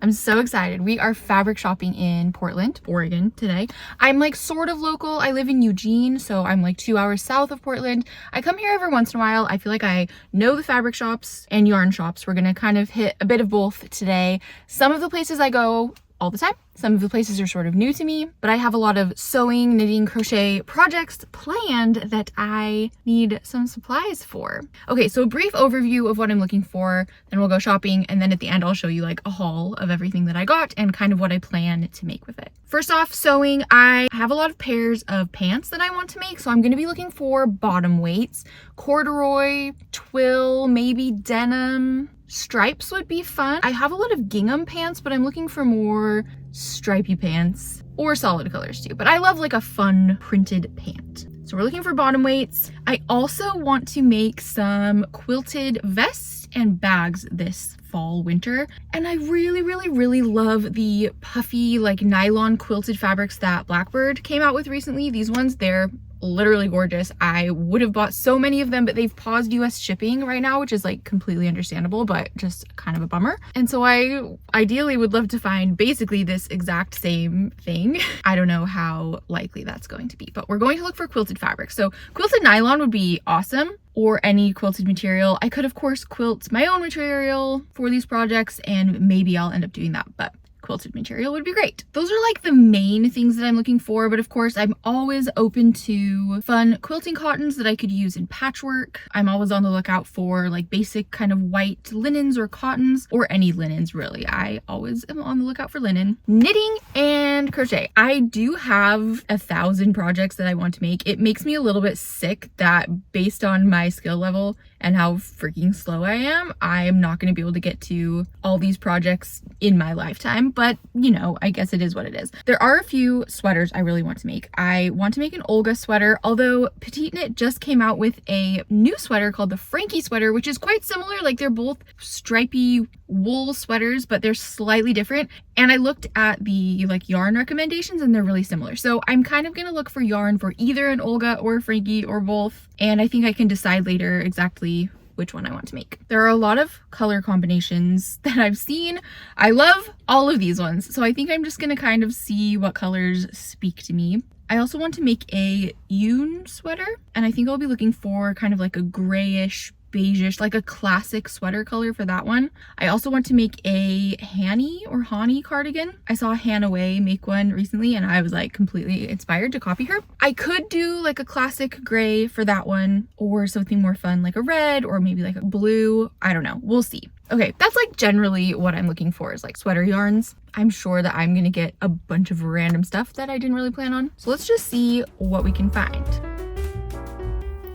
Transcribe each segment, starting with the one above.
I'm so excited. We are fabric shopping in Portland, Oregon today. I'm like sort of local. I live in Eugene, so I'm like 2 hours south of Portland. I come here every once in a while. I feel like I know the fabric shops and yarn shops. We're gonna kind of hit a bit of both today. Some of the places I go all the time. Some of the places are sort of new to me, but I have a lot of sewing, knitting, crochet projects planned that I need some supplies for. Okay, so a brief overview of what I'm looking for, then we'll go shopping, and then at the end I'll show you like a haul of everything that I got and kind of what I plan to make with it. First off, sewing, I have a lot of pairs of pants that I want to make, so I'm gonna be looking for bottom weights, corduroy, twill, maybe denim. Stripes would be fun. I have a lot of gingham pants, but I'm looking for more stripy pants or solid colors too. But I love like a fun printed pant. So we're looking for bottom weights. I also want to make some quilted vests and bags this fall winter. And I really love the puffy like nylon quilted fabrics that Blackbird came out with recently. These ones, they're literally gorgeous. I would have bought so many of them, but they've paused US shipping right now, which is like completely understandable, but just kind of a bummer. And so I ideally would love to find basically this exact same thing. I don't know how likely that's going to be, but we're going to look for quilted fabric. So quilted nylon would be awesome, or any quilted material. I could of course quilt my own material for these projects, and maybe I'll end up doing that, but quilted material would be great. Those are like the main things that I'm looking for, but of course I'm always open to fun quilting cottons that I could use in patchwork. I'm always on the lookout for like basic kind of white linens or cottons, or any linens really. I always am on the lookout for linen. Knitting and crochet. I do have 1,000 projects that I want to make. It makes me a little bit sick that based on my skill level and how freaking slow I am not going to be able to get to all these projects in my lifetime, but you know, I guess it is what it is. There are a few sweaters I really want to make. I want to make an Olga sweater, although Petite Knit just came out with a new sweater called the Frankie sweater, which is quite similar. Like they're both stripy wool sweaters, but they're slightly different. And I looked at the like yarn recommendations and they're really similar. So I'm kind of going to look for yarn for either an Olga or a Frankie or both. And I think I can decide later exactly which one I want to make. There are a lot of color combinations that I've seen. I love all of these ones. So I think I'm just going to kind of see what colors speak to me. I also want to make a yun sweater, and I think I'll be looking for kind of like a grayish, beigeish, like a classic sweater color for that one. I also want to make a Hani cardigan. I saw Hannah Way make one recently and I was like completely inspired to copy her. I could do like a classic gray for that one, or something more fun like a red, or maybe like a blue. I don't know, we'll see. Okay, that's like generally what I'm looking for is like sweater yarns. I'm sure that I'm gonna get a bunch of random stuff that I didn't really plan on. So let's just see what we can find.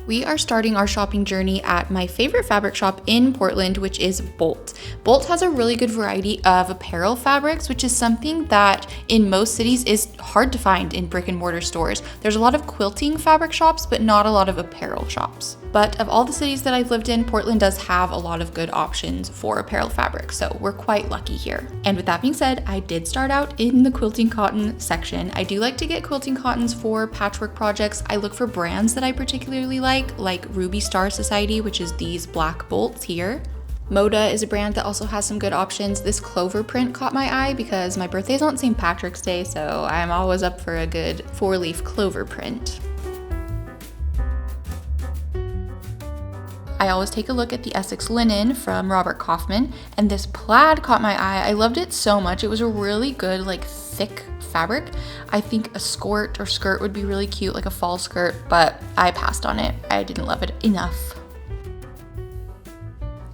We are starting our shopping journey at my favorite fabric shop in Portland, which is Bolt. Bolt has a really good variety of apparel fabrics, which is something that in most cities is hard to find in brick and mortar stores. There's a lot of quilting fabric shops, but not a lot of apparel shops. But of all the cities that I've lived in, Portland does have a lot of good options for apparel fabric, so we're quite lucky here. And with that being said, I did start out in the quilting cotton section. I do like to get quilting cottons for patchwork projects. I look for brands that I particularly like Ruby Star Society, which is these black bolts here. Moda is a brand that also has some good options. This clover print caught my eye because my birthday's on St. Patrick's Day, so I'm always up for a good 4-leaf clover print. I always take a look at the Essex linen from Robert Kaufman, and this plaid caught my eye. I loved it so much. It was a really good, like, thick fabric. I think a skirt or skirt would be really cute, like a fall skirt, but I passed on it. I didn't love it enough.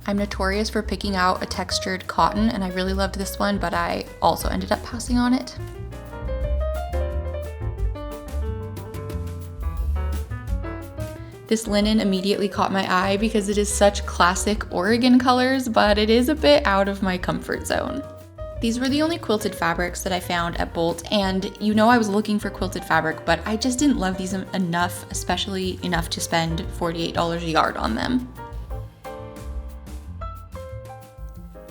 I'm notorious for picking out a textured cotton, and I really loved this one, but I also ended up passing on it. This linen immediately caught my eye because it is such classic Oregon colors, but it is a bit out of my comfort zone. These were the only quilted fabrics that I found at Bolt, and you know I was looking for quilted fabric, but I just didn't love these enough, especially enough to spend $48 a yard on them.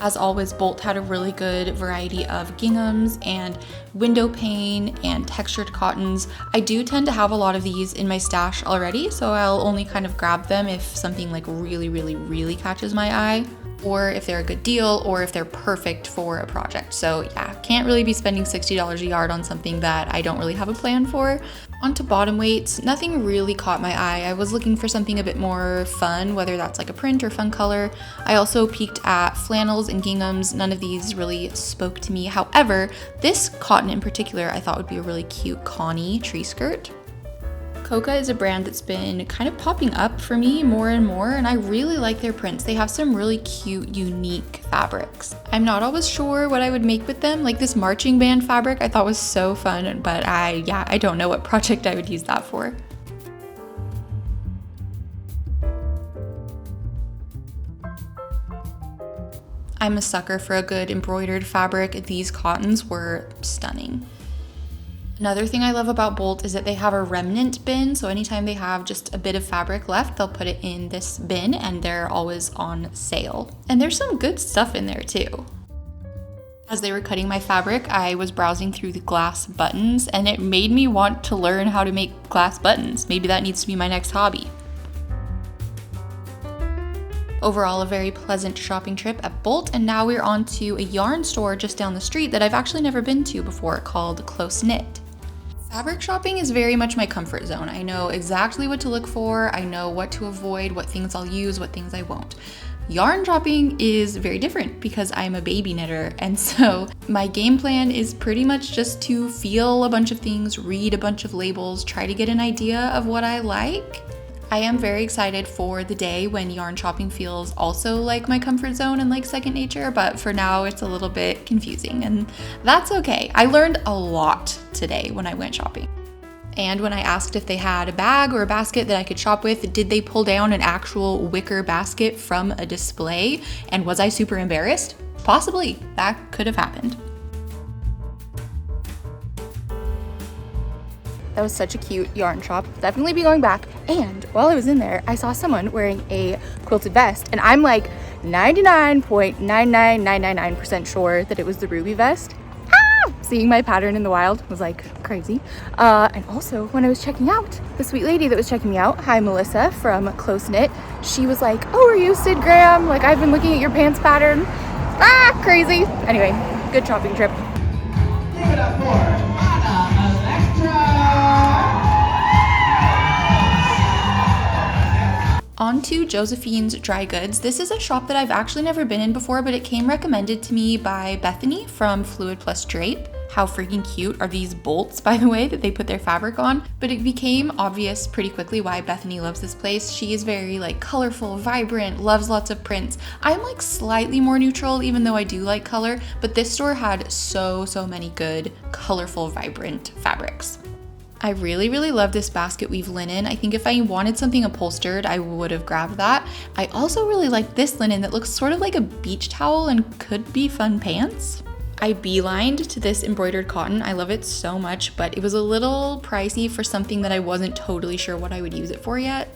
As always, Bolt had a really good variety of ginghams and window pane and textured cottons. I do tend to have a lot of these in my stash already, so I'll only kind of grab them if something like really catches my eye. or if they're a good deal, or if they're perfect for a project. So yeah, can't really be spending $60 a yard on something that I don't really have a plan for. On to bottom weights, nothing really caught my eye. I was looking for something a bit more fun, whether that's like a print or fun color. I also peeked at flannels and ginghams. None of these really spoke to me. However, this cotton in particular I thought would be a really cute Connie tree skirt. Coca is a brand that's been kind of popping up for me more and more, and I really like their prints. They have some really cute, unique fabrics. I'm not always sure what I would make with them. Like this marching band fabric I thought was so fun, but I don't know what project I would use that for. I'm a sucker for a good embroidered fabric. These cottons were stunning. Another thing I love about Bolt is that they have a remnant bin, so anytime they have just a bit of fabric left, they'll put it in this bin and they're always on sale. And there's some good stuff in there too. As they were cutting my fabric, I was browsing through the glass buttons and it made me want to learn how to make glass buttons. Maybe that needs to be my next hobby. Overall, a very pleasant shopping trip at Bolt, and now we're on to a yarn store just down the street that I've actually never been to before called Close Knit. Fabric shopping is very much my comfort zone. I know exactly what to look for, I know what to avoid, what things I'll use, what things I won't. Yarn shopping is very different because I'm a baby knitter, and so my game plan is pretty much just to feel a bunch of things, read a bunch of labels, try to get an idea of what I like. I am very excited for the day when yarn shopping feels also like my comfort zone and like second nature, but for now it's a little bit confusing, and that's okay. I learned a lot today when I went shopping. And when I asked if they had a bag or a basket that I could shop with, did they pull down an actual wicker basket from a display? And was I super embarrassed? Possibly. That could have happened. That was such a cute yarn shop. Definitely be going back. And while I was in there, I saw someone wearing a quilted vest, and I'm like 99.99999% sure that it was the Ruby vest. Seeing my pattern in the wild was like crazy. And also when I was checking out, the sweet lady that was checking me out, hi Melissa from Close Knit, she was like, oh, are you Sid Graham? Like, I've been looking at your pants pattern. Crazy. Anyway, good shopping trip. Give it up for On to Josephine's Dry Goods. This is a shop that I've actually never been in before, but it came recommended to me by Bethany from Fluid Plus Drape. How freaking cute are these bolts, by the way, that they put their fabric on? But it became obvious pretty quickly why Bethany loves this place. She is very like colorful, vibrant, loves lots of prints. I'm like slightly more neutral, even though I do like color, but this store had so many good, colorful, vibrant fabrics. I really love this basket weave linen. I think if I wanted something upholstered, I would have grabbed that. I also really like this linen that looks sort of like a beach towel and could be fun pants. I beelined to this embroidered cotton. I love it so much, but it was a little pricey for something that I wasn't totally sure what I would use it for yet.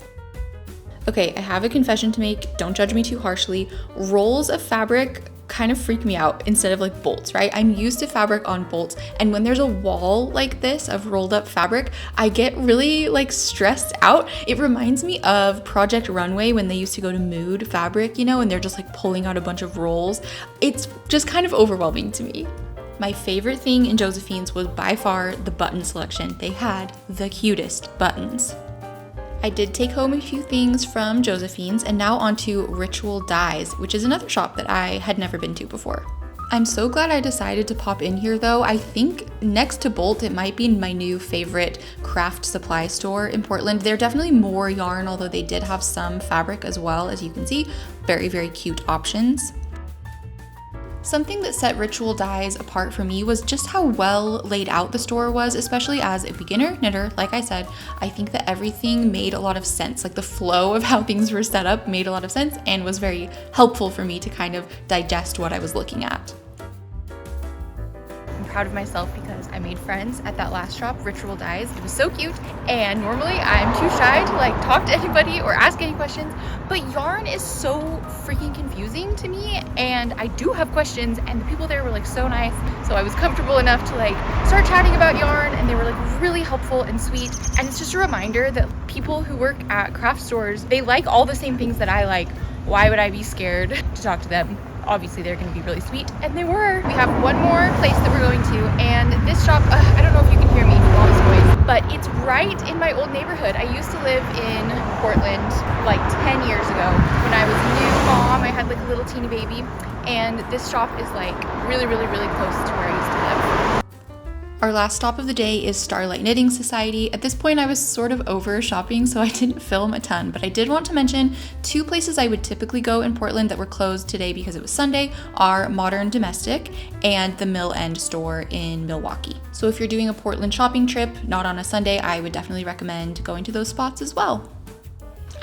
Okay, I have a confession to make. Don't judge me too harshly. Rolls of fabric kind of freak me out instead of like bolts, right? I'm used to fabric on bolts, and when there's a wall like this of rolled up fabric, I get really like stressed out. It reminds me of Project Runway when they used to go to Mood Fabric, you know, and they're just like pulling out a bunch of rolls. It's just kind of overwhelming to me. My favorite thing in Josephine's was by far the button selection. They had the cutest buttons. I did take home a few things from Josephine's, and now onto Ritual Dyes, which is another shop that I had never been to before. I'm so glad I decided to pop in here though. I think next to Bolt, it might be my new favorite craft supply store in Portland. They're definitely more yarn, although they did have some fabric as well, as you can see. Very cute options. Something that set Ritual Dyes apart for me was just how well laid out the store was, especially as a beginner knitter. Like I said, I think that everything made a lot of sense. Like the flow of how things were set up made a lot of sense and was very helpful for me to kind of digest what I was looking at. I'm proud of myself because I made friends at that last shop, Ritual Dyes. It was so cute, and normally I'm too shy to like talk to anybody or ask any questions, but yarn is so freaking confusing to me, and I do have questions, and the people there were like so nice, so I was comfortable enough to like start chatting about yarn, and they were like really helpful and sweet. And it's just a reminder that people who work at craft stores, they like all the same things that I like. Why would I be scared to talk to them? Obviously they're gonna be really sweet, and they were. We have one more place that we're going to, and this shop, I don't know if you can hear me from all this noise, but it's right in my old neighborhood. I used to live in Portland like 10 years ago when I was a new mom. I had like a little teeny baby, and this shop is like really, really, really close to where I used to live. Our last stop of the day is Starlight Knitting Society. At this point, I was sort of over shopping, so I didn't film a ton, but I did want to mention 2 places I would typically go in Portland that were closed today because it was Sunday are Modern Domestic and the Mill End store in Milwaukee. So if you're doing a Portland shopping trip, not on a Sunday, I would definitely recommend going to those spots as well.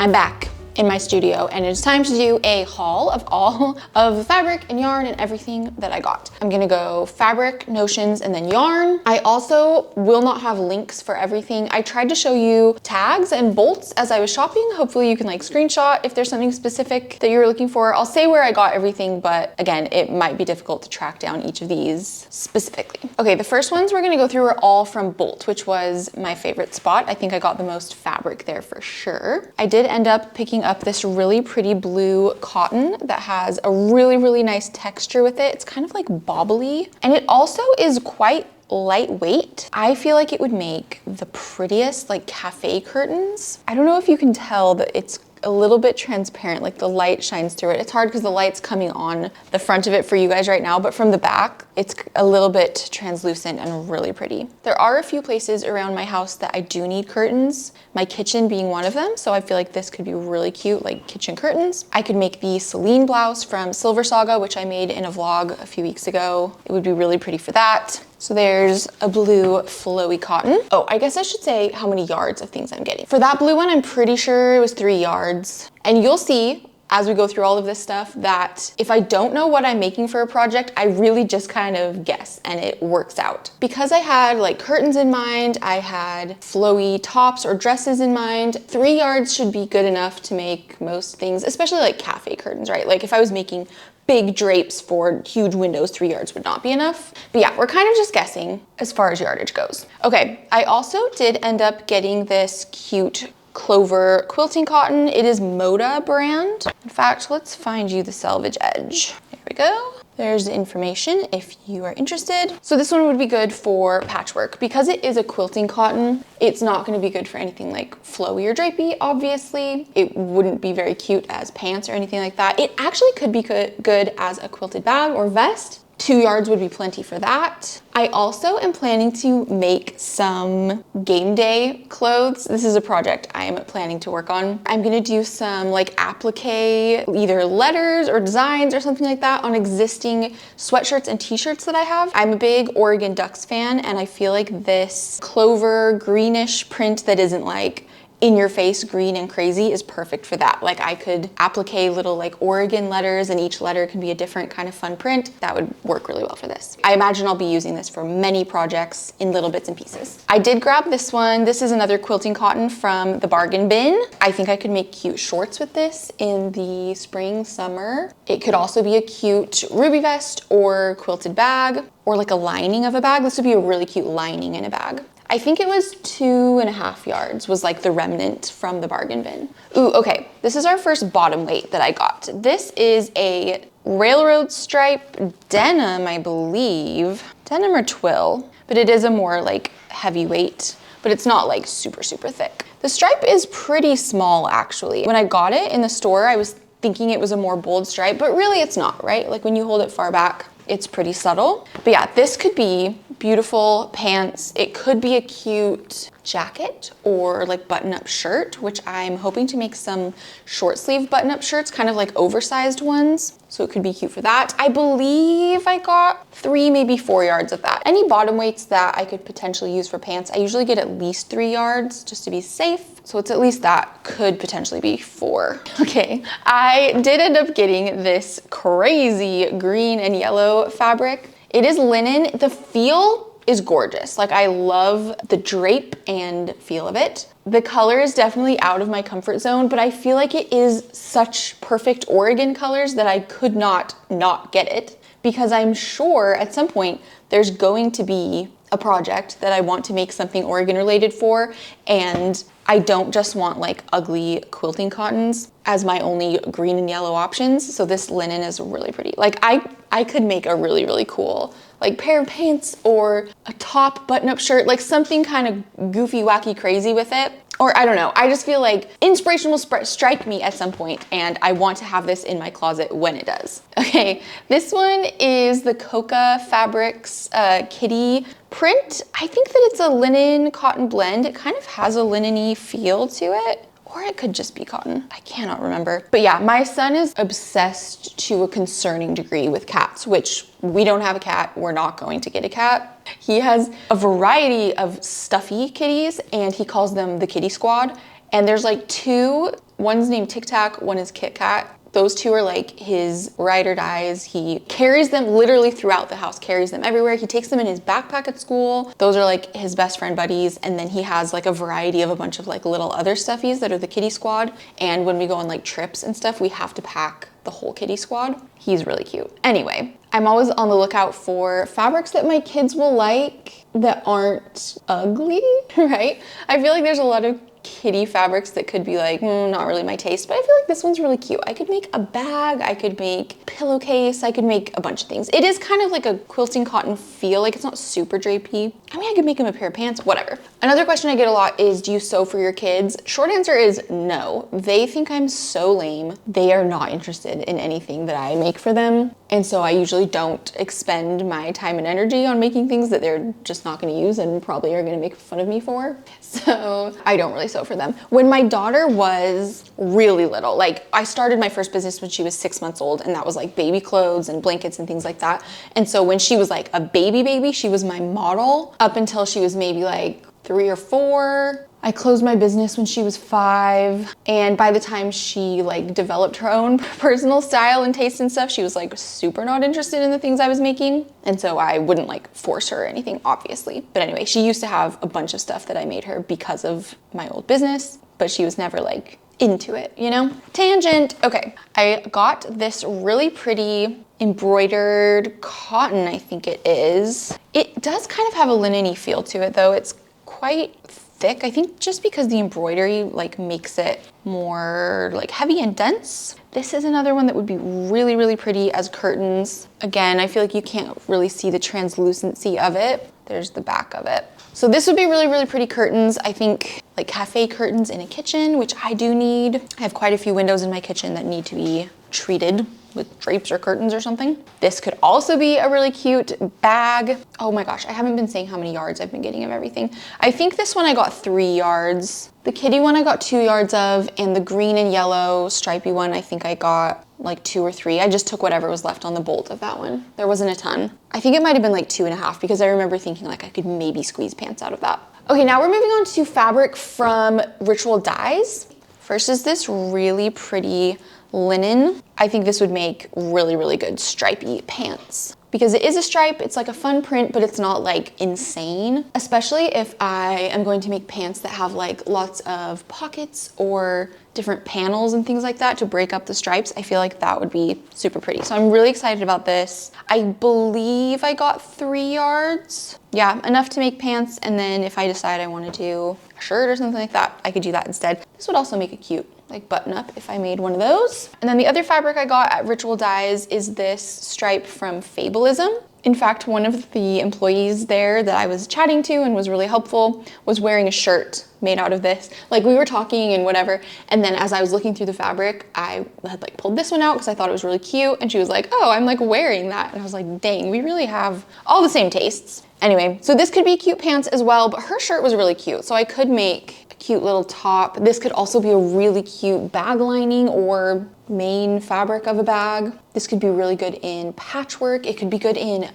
I'm back in my studio, and it's time to do a haul of all of the fabric and yarn and everything that I got. I'm gonna go fabric, notions, and then yarn. I also will not have links for everything. I tried to show you tags and bolts as I was shopping. Hopefully you can like screenshot if there's something specific that you're looking for. I'll say where I got everything, but again, it might be difficult to track down each of these specifically. Okay, the first ones we're gonna go through are all from Bolt, which was my favorite spot. I think I got the most fabric there for sure. I did end up picking up this really pretty blue cotton that has a really, really nice texture with it. It's kind of like bobbly, and it also is quite lightweight. I feel like it would make the prettiest like cafe curtains. I don't know if you can tell that it's a little bit transparent, like the light shines through it. It's hard because the light's coming on the front of it for you guys right now, but from the back, it's a little bit translucent and really pretty. There are a few places around my house that I do need curtains, my kitchen being one of them, so I feel like this could be really cute, like kitchen curtains. I could make the Celine blouse from Silver Saga, which I made in a vlog a few weeks ago. It would be really pretty for that. So there's a blue flowy cotton. Oh, I guess I should say how many yards of things I'm getting. For that blue one, I'm pretty sure it was 3 yards. And you'll see as we go through all of this stuff that if I don't know what I'm making for a project, I really just kind of guess and it works out. Because I had like curtains in mind, I had flowy tops or dresses in mind, 3 yards should be good enough to make most things, especially like cafe curtains, right? Like if I was making big drapes for huge windows, 3 yards would not be enough. But yeah, we're kind of just guessing as far as yardage goes. Okay, I also did end up getting this cute clover quilting cotton. It is Moda brand. In fact, let's find you the selvage edge. There we go. There's the information if you are interested. So this one would be good for patchwork. Because it is a quilting cotton, it's not gonna be good for anything like flowy or drapey, obviously. It wouldn't be very cute as pants or anything like that. It actually could be good as a quilted bag or vest. 2 yards would be plenty for that. I also am planning to make some game day clothes. This is a project I am planning to work on. I'm gonna do some like applique, either letters or designs or something like that on existing sweatshirts and t-shirts that I have. I'm a big Oregon Ducks fan, and I feel like this clover greenish print that isn't like in your face green and crazy is perfect for that. Like I could applique little like Oregon letters, and each letter can be a different kind of fun print. That would work really well for this. I imagine I'll be using this for many projects in little bits and pieces. I did grab this one. This is another quilting cotton from the bargain bin. I think I could make cute shorts with this in the spring, summer. It could also be a cute ruby vest or quilted bag, or like a lining of a bag. This would be a really cute lining in a bag. I think it was 2.5 yards was like the remnant from the bargain bin. Ooh, okay, this is our first bottom weight that I got. This is a railroad stripe denim, I believe. Denim or twill, but it is a more like heavyweight, but it's not like super, super thick. The stripe is pretty small actually. When I got it in the store, I was thinking it was a more bold stripe, but really it's not, right? Like when you hold it far back, it's pretty subtle. But yeah, this could be beautiful pants. It could be a cute jacket or like button-up shirt, which I'm hoping to make some short sleeve button-up shirts, kind of like oversized ones. So it could be cute for that. I believe I got 3, maybe 4 yards of that. Any bottom weights that I could potentially use for pants, I usually get at least 3 yards just to be safe. So it's at least that, could potentially be 4. Okay, I did end up getting this crazy green and yellow fabric. It is linen. The feel is gorgeous. Like I love the drape and feel of it. The color is definitely out of my comfort zone, but I feel like it is such perfect Oregon colors that I could not get it, because I'm sure at some point there's going to be a project that I want to make something Oregon related for, and I don't just want like ugly quilting cottons as my only green and yellow options. So this linen is really pretty. Like I could make a really, really cool like pair of pants or a top button-up shirt, like something kind of goofy, wacky, crazy with it. Or I don't know, I just feel like inspiration will strike me at some point and I want to have this in my closet when it does. Okay, this one is the Coca Fabrics kitty print. I think that it's a linen cotton blend. It kind of has a linen-y feel to it. Or it could just be cotton. I cannot remember. But yeah, my son is obsessed to a concerning degree with cats, which we don't have a cat. We're not going to get a cat. He has a variety of stuffy kitties and he calls them the kitty squad. And there's like two, one's named Tic Tac, one is Kit Kat. Those two are like his ride or dies. He carries them literally throughout the house, carries them everywhere. He takes them in his backpack at school. Those are like his best friend buddies. And then he has like a variety of a bunch of like little other stuffies that are the kitty squad. And when we go on like trips and stuff, we have to pack the whole kitty squad. He's really cute. Anyway, I'm always on the lookout for fabrics that my kids will like that aren't ugly, right? I feel like there's a lot of kitty fabrics that could be like, not really my taste, but I feel like this one's really cute. I could make a bag, I could make a pillowcase, I could make a bunch of things. It is kind of like a quilting cotton feel, like it's not super drapey. I mean, I could make him a pair of pants, whatever. Another question I get a lot is, do you sew for your kids? Short answer is no. They think I'm so lame. They are not interested in anything that I make for them. And so I usually don't expend my time and energy on making things that they're just not gonna use and probably are gonna make fun of me for. So I don't really sew for them. When my daughter was really little, like I started my first business when she was 6 months old, and that was like baby clothes and blankets and things like that. And so when she was like a baby, she was my model up until she was maybe like 3 or 4. I closed my business when she was 5, and by the time she like developed her own personal style and taste and stuff, she was like super not interested in the things I was making. And so I wouldn't like force her or anything, obviously. But anyway, she used to have a bunch of stuff that I made her because of my old business, but she was never like into it, you know? Tangent. Okay, I got this really pretty embroidered cotton, I think it is. It does kind of have a linen-y feel to it though. It's quite thick, I think just because the embroidery like makes it more like heavy and dense. This is another one that would be really, really pretty as curtains. Again, I feel like you can't really see the translucency of it. There's the back of it. So this would be really, really pretty curtains. I think like cafe curtains in a kitchen, which I do need. I have quite a few windows in my kitchen that need to be treated with drapes or curtains or something. This could also be a really cute bag. Oh my gosh, I haven't been saying how many yards I've been getting of everything. I think this one I got 3 yards. The kitty one I got 2 yards of, and the green and yellow stripy one I think I got like 2 or 3. I just took whatever was left on the bolt of that one. There wasn't a ton. I think it might have been like 2.5 because I remember thinking like I could maybe squeeze pants out of that. Okay, now we're moving on to fabric from Ritual Dyes. First is this really pretty linen. I think this would make really, really good stripy pants. Because it is a stripe, it's like a fun print, but it's not like insane. Especially if I am going to make pants that have like lots of pockets or different panels and things like that to break up the stripes. I feel like that would be super pretty. So I'm really excited about this. I believe I got 3 yards. Yeah, enough to make pants. And then if I decide I want to do a shirt or something like that, I could do that instead. This would also make a cute like button up if I made one of those. And then the other fabric I got at Ritual Dyes is this stripe from Fabulism. In fact, one of the employees there that I was chatting to and was really helpful was wearing a shirt made out of this. Like we were talking and whatever, and then as I was looking through the fabric, I had like pulled this one out because I thought it was really cute, and she was like, oh, I'm like wearing that. And I was like, dang, we really have all the same tastes. Anyway, so this could be cute pants as well, but her shirt was really cute, so I could make a cute little top. This could also be a really cute bag lining or main fabric of a bag. This could be really good in patchwork. It could be good in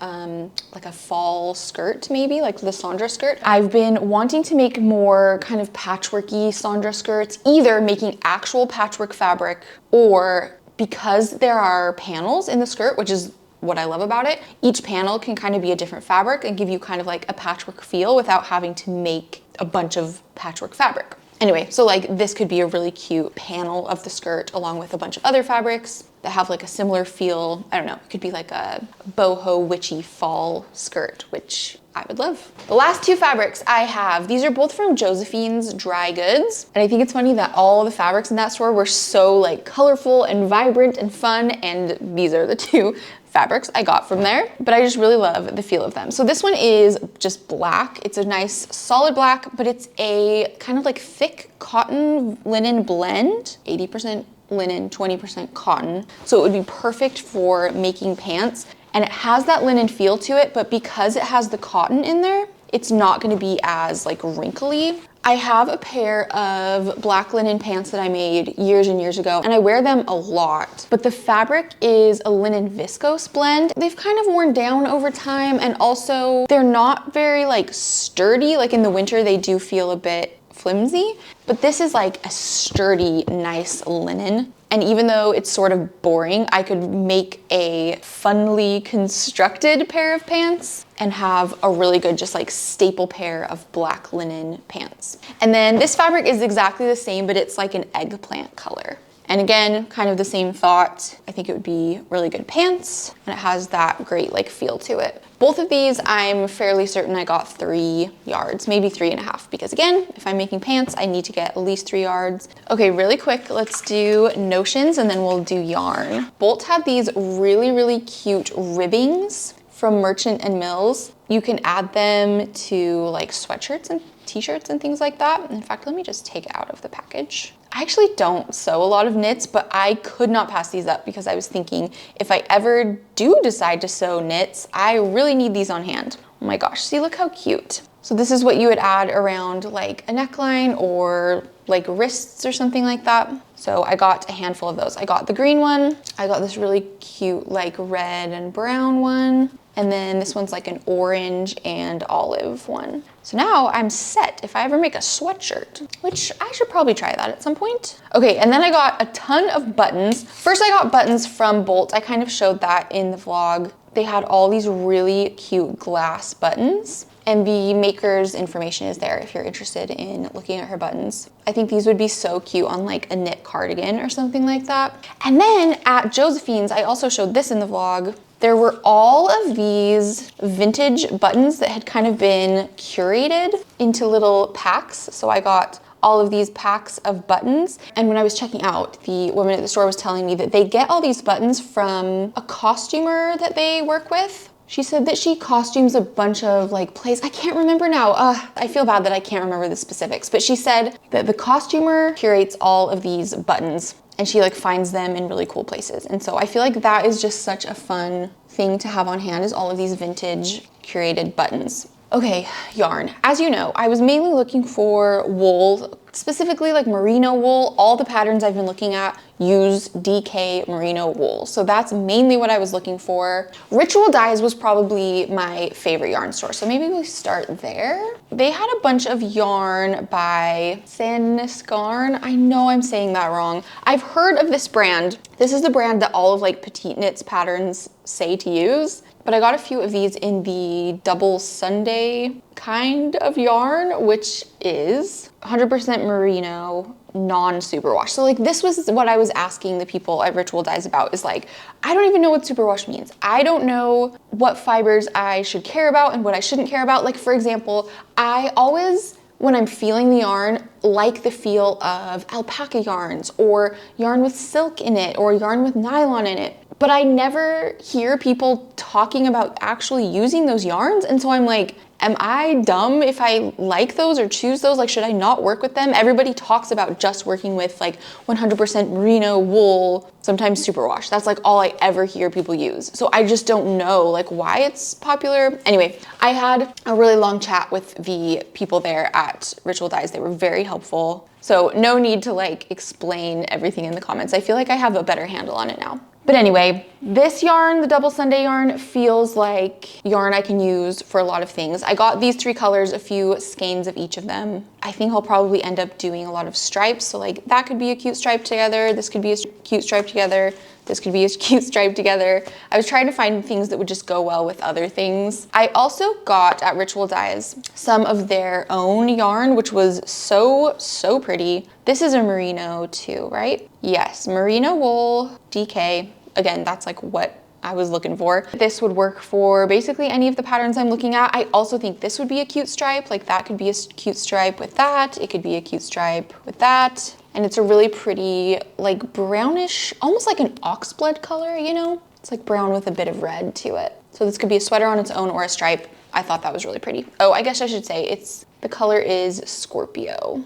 like a fall skirt, maybe like the Sandra skirt. I've been wanting to make more kind of patchworky Sandra skirts, either making actual patchwork fabric or because there are panels in the skirt, which is what I love about it. Each panel can kind of be a different fabric and give you kind of like a patchwork feel without having to make a bunch of patchwork fabric. Anyway, so like this could be a really cute panel of the skirt along with a bunch of other fabrics that have like a similar feel. I don't know, it could be like a boho witchy fall skirt, which I would love. The last two fabrics I have, these are both from Josephine's Dry Goods. And I think it's funny that all the fabrics in that store were so like colorful and vibrant and fun, and these are the two fabrics I got from there, but I just really love the feel of them. So this one is just black. It's a nice solid black, but it's a kind of like thick cotton linen blend, 80% linen, 20% cotton. So it would be perfect for making pants. And it has that linen feel to it, but because it has the cotton in there, it's not gonna be as like wrinkly. I have a pair of black linen pants that I made years and years ago, and I wear them a lot, but the fabric is a linen viscose blend. They've kind of worn down over time, and also they're not very like sturdy. Like in the winter, they do feel a bit flimsy, but this is like a sturdy, nice linen. And even though it's sort of boring, I could make a funly constructed pair of pants and have a really good just like staple pair of black linen pants. And then this fabric is exactly the same, but it's like an eggplant color. And again, kind of the same thought. I think it would be really good pants, and it has that great like feel to it. Both of these, I'm fairly certain I got 3 yards, maybe 3.5, because again, if I'm making pants, I need to get at least 3 yards. Okay, really quick, let's do notions and then we'll do yarn. Bolt had these really, really cute ribbings from Merchant and Mills. You can add them to like sweatshirts and t-shirts and things like that. In fact, let me just take it out of the package. I actually don't sew a lot of knits, but I could not pass these up because I was thinking if I ever do decide to sew knits, I really need these on hand. Oh my gosh, see, look how cute. So this is what you would add around like a neckline or like wrists or something like that. So I got a handful of those. I got the green one. I got this really cute like red and brown one. And then this one's like an orange and olive one. So now I'm set if I ever make a sweatshirt, which I should probably try that at some point. Okay, and then I got a ton of buttons. First I got buttons from Bolt. I kind of showed that in the vlog. They had all these really cute glass buttons, and the maker's information is there if you're interested in looking at her buttons. I think these would be so cute on like a knit cardigan or something like that. And then at Josephine's, I also showed this in the vlog. There were all of these vintage buttons that had kind of been curated into little packs. So I got all of these packs of buttons. And when I was checking out, the woman at the store was telling me that they get all these buttons from a costumer that they work with. She said that she costumes a bunch of like plays. I can't remember now. I feel bad that I can't remember the specifics, but she said that the costumer curates all of these buttons and she like finds them in really cool places. And so I feel like that is just such a fun thing to have on hand, is all of these vintage curated buttons. Okay, yarn. As you know, I was mainly looking for wool, specifically like merino wool. All the patterns I've been looking at use DK merino wool. So that's mainly what I was looking for. Ritual Dyes was probably my favorite yarn store. So maybe we start there. They had a bunch of yarn by Sanniscarn. I know I'm saying that wrong. I've heard of this brand. This is the brand that all of like Petite Knits patterns say to use. But I got a few of these in the double Sunday kind of yarn, which is 100% merino, non-superwash. So like this was what I was asking the people at Ritual Dyes about, is like, I don't even know what superwash means. I don't know what fibers I should care about and what I shouldn't care about. Like for example, I always, when I'm feeling the yarn, like the feel of alpaca yarns or yarn with silk in it or yarn with nylon in it. But I never hear people talking about actually using those yarns. And so I'm like, am I dumb if I like those or choose those? Like, should I not work with them? Everybody talks about just working with like 100% merino wool, sometimes superwash. That's like all I ever hear people use. So I just don't know like why it's popular. Anyway, I had a really long chat with the people there at Ritual Dyes. They were very helpful. So no need to like explain everything in the comments. I feel like I have a better handle on it now. But anyway, this yarn, the double Sunday yarn, feels like yarn I can use for a lot of things. I got these 3 colors, a few skeins of each of them. I think I'll probably end up doing a lot of stripes. So like that could be a cute stripe together. This could be a cute stripe together. This could be a cute stripe together. I was trying to find things that would just go well with other things. I also got at Ritual Dyes some of their own yarn, which was so pretty. This is a merino too, right? Yes, merino wool, DK. Again, that's like what I was looking for. This would work for basically any of the patterns I'm looking at. I also think this would be a cute stripe. Like that could be a cute stripe with that. It could be a cute stripe with that. And it's a really pretty, like brownish, almost like an oxblood color, you know? It's like brown with a bit of red to it. So this could be a sweater on its own or a stripe. I thought that was really pretty. Oh, I guess I should say the color is Scorpio.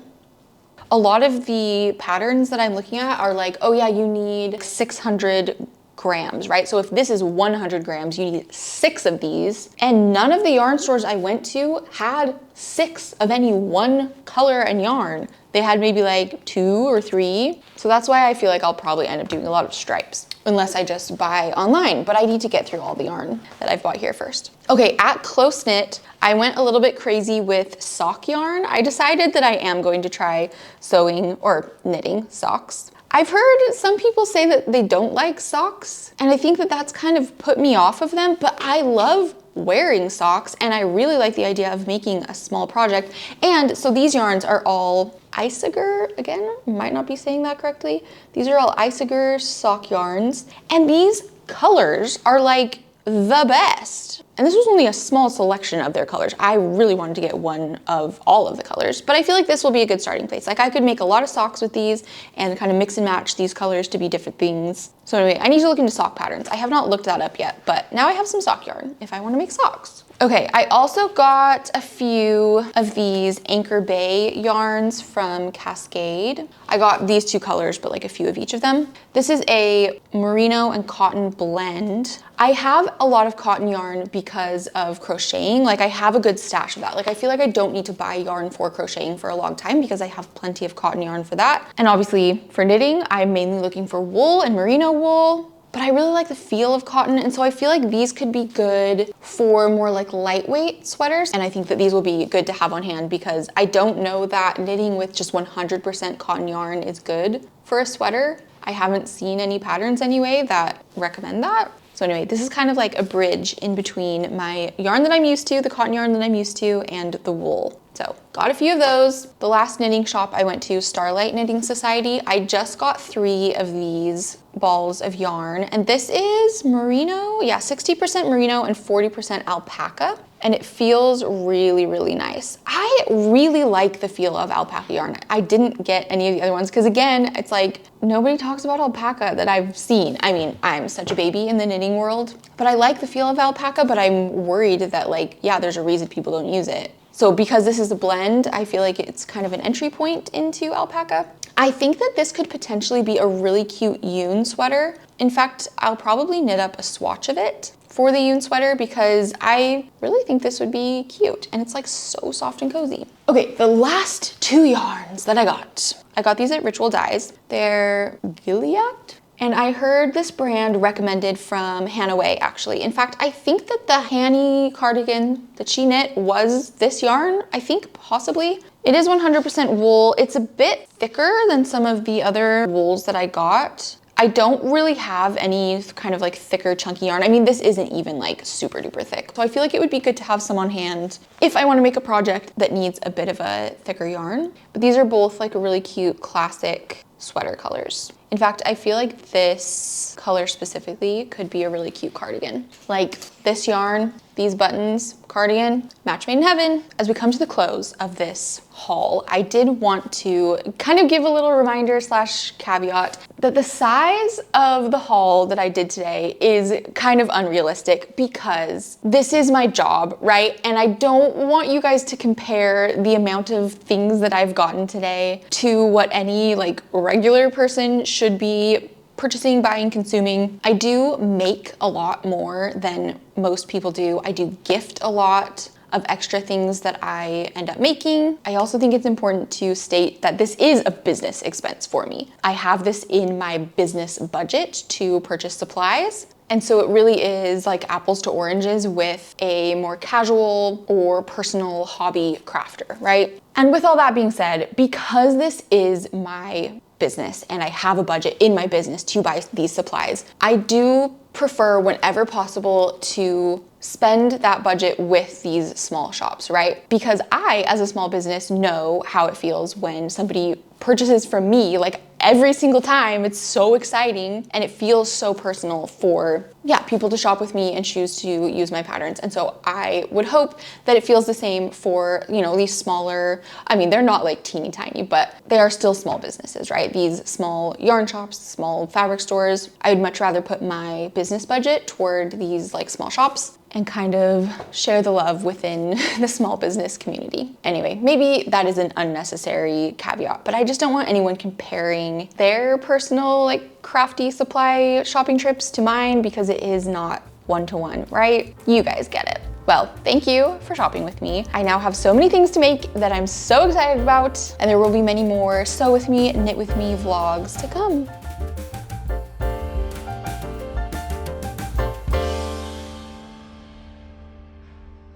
A lot of the patterns that I'm looking at are like, oh yeah, you need 600 grams, right? So if this is 100 grams, you need 6 of these. And none of the yarn stores I went to had 6 of any one color and yarn. They had maybe like 2 or 3. So that's why I feel like I'll probably end up doing a lot of stripes unless I just buy online, but I need to get through all the yarn that I've bought here first. Okay, at Close Knit, I went a little bit crazy with sock yarn. I decided that I am going to try sewing or knitting socks. I've heard some people say that they don't like socks, and I think that that's kind of put me off of them, but I love wearing socks, and I really like the idea of making a small project. And so these yarns are all Isager, again, might not be saying that correctly. These are all Isager sock yarns, and these colors are like the best. And this was only a small selection of their colors. I really wanted to get one of all of the colors, but I feel like this will be a good starting place. Like I could make a lot of socks with these and kind of mix and match these colors to be different things. So anyway, I need to look into sock patterns. I have not looked that up yet, but now I have some sock yarn if I want to make socks. Okay, I also got a few of these Anchor Bay yarns from Cascade. I got these 2 colors, but like a few of each of them. This is a merino and cotton blend. I have a lot of cotton yarn because of crocheting. Like I have a good stash of that. Like I feel like I don't need to buy yarn for crocheting for a long time because I have plenty of cotton yarn for that. And obviously for knitting, I'm mainly looking for wool and merino wool. But I really like the feel of cotton, and so I feel like these could be good for more like lightweight sweaters, and I think that these will be good to have on hand because I don't know that knitting with just 100% cotton yarn is good for a sweater. I haven't seen any patterns anyway that recommend that. So anyway, this is kind of like a bridge in between my yarn that I'm used to, the cotton yarn that I'm used to, and the wool. So got a few of those. The last knitting shop I went to, Starlight Knitting Society, I just got 3 of these balls of yarn, and this is merino, yeah, 60% merino and 40% alpaca, and it feels really, really nice. I really like the feel of alpaca yarn. I didn't get any of the other ones because again, it's like nobody talks about alpaca that I've seen. I mean, I'm such a baby in the knitting world, but I like the feel of alpaca, but I'm worried that like, yeah, there's a reason people don't use it. So because this is a blend, I feel like it's kind of an entry point into alpaca. I think that this could potentially be a really cute yun sweater. In fact, I'll probably knit up a swatch of it for the yun sweater because I really think this would be cute and it's like so soft and cozy. Okay, the last 2 yarns that I got these at Ritual Dyes. They're Gilead. And I heard this brand recommended from Hannah Way, actually. In fact, I think that the Hanny cardigan that she knit was this yarn. I think possibly. It is 100% wool. It's a bit thicker than some of the other wools that I got. I don't really have any kind of like thicker chunky yarn. I mean, this isn't even like super duper thick. So I feel like it would be good to have some on hand if I want to make a project that needs a bit of a thicker yarn. But these are both like really cute classic sweater colors. In fact, I feel like this color specifically could be a really cute cardigan. Like this yarn, these buttons, cardigan, match made in heaven. As we come to the close of this haul, I did want to kind of give a little reminder / caveat that the size of the haul that I did today is kind of unrealistic because this is my job, right? And I don't want you guys to compare the amount of things that I've gotten today to what any like regular person should be purchasing, buying, consuming. I do make a lot more than most people do. I do gift a lot. of extra things that I end up making. I also think it's important to state that this is a business expense for me. I have this in my business budget to purchase supplies. And so it really is like apples to oranges with a more casual or personal hobby crafter, right? And with all that being said, because this is my business and I have a budget in my business to buy these supplies, I do prefer whenever possible to spend that budget with these small shops, right? Because I, as a small business, know how it feels when somebody purchases from me, like every single time. It's so exciting and it feels so personal for, people to shop with me and choose to use my patterns. And so I would hope that it feels the same for, these smaller, they're not like teeny tiny, but they are still small businesses, right? These small yarn shops, small fabric stores. I would much rather put my business budget toward these like small shops and kind of share the love within the small business community. Anyway, maybe that is an unnecessary caveat, but I just don't want anyone comparing their personal like crafty supply shopping trips to mine, because it is not one-to-one, right? You guys get it. Well, thank you for shopping with me. I now have so many things to make that I'm so excited about, and there will be many more sew with me, knit with me vlogs to come.